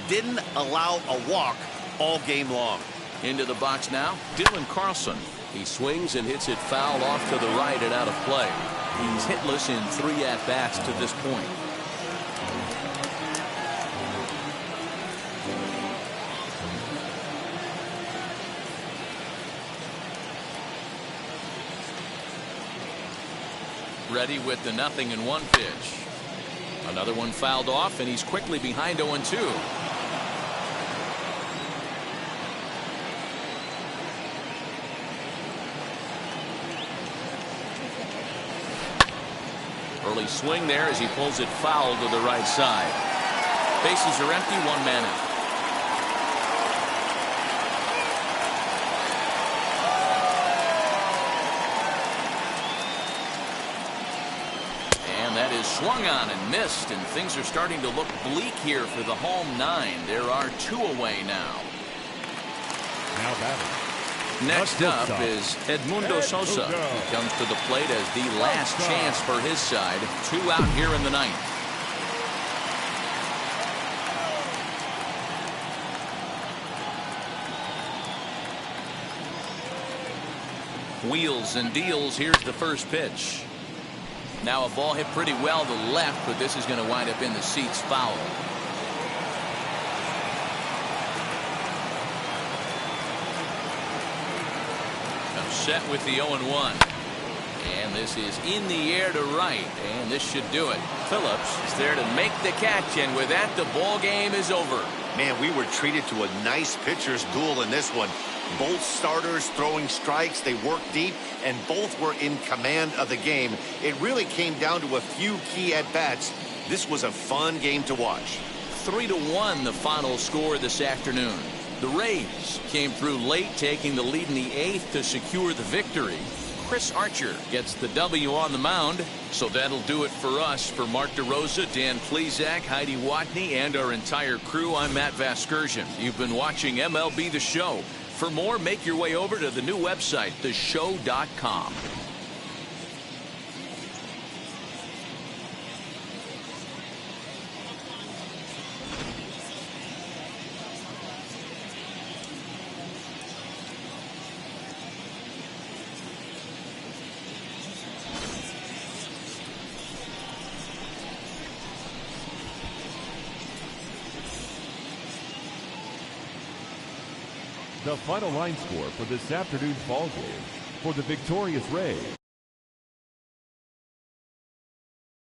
Didn't allow a walk all game long. Into the box now, Dylan Carlson. He swings and hits it foul off to the right and out of play. He's hitless in 3 at-bats to this point. Ready with the 0-1 pitch. Another one fouled off, and he's quickly behind 0-2. Early swing there as he pulls it foul to the right side. Bases are empty, 1 man out. That is swung on and missed, and things are starting to look bleak here for the home 9. There are 2 away now. Next up is Edmundo Sosa. He comes to the plate as the last chance for his side. 2 out here in the 9th. Wheels and deals. Here's the first pitch. Now a ball hit pretty well to left, but this is going to wind up in the seats foul. Set with the 0-1. And this is in the air to right, and this should do it. Phillips is there to make the catch, and with that, the ball game is over. Man, we were treated to a nice pitcher's duel in this one. Both starters throwing strikes, they worked deep, and both were in command of the game. It really came down to a few key at-bats. This was a fun game to watch. 3-1 the final score this afternoon. The Rays came through late, taking the lead in the 8th to secure the victory. Chris Archer gets the W on the mound. So that'll do it for us. For Mark DeRosa, Dan Plesac, Heidi Watney, and our entire crew, I'm Matt Vasgersian. You've been watching MLB The Show. For more, make your way over to the new website, theshow.com. The final line score for this afternoon's ball game for the victorious Rays.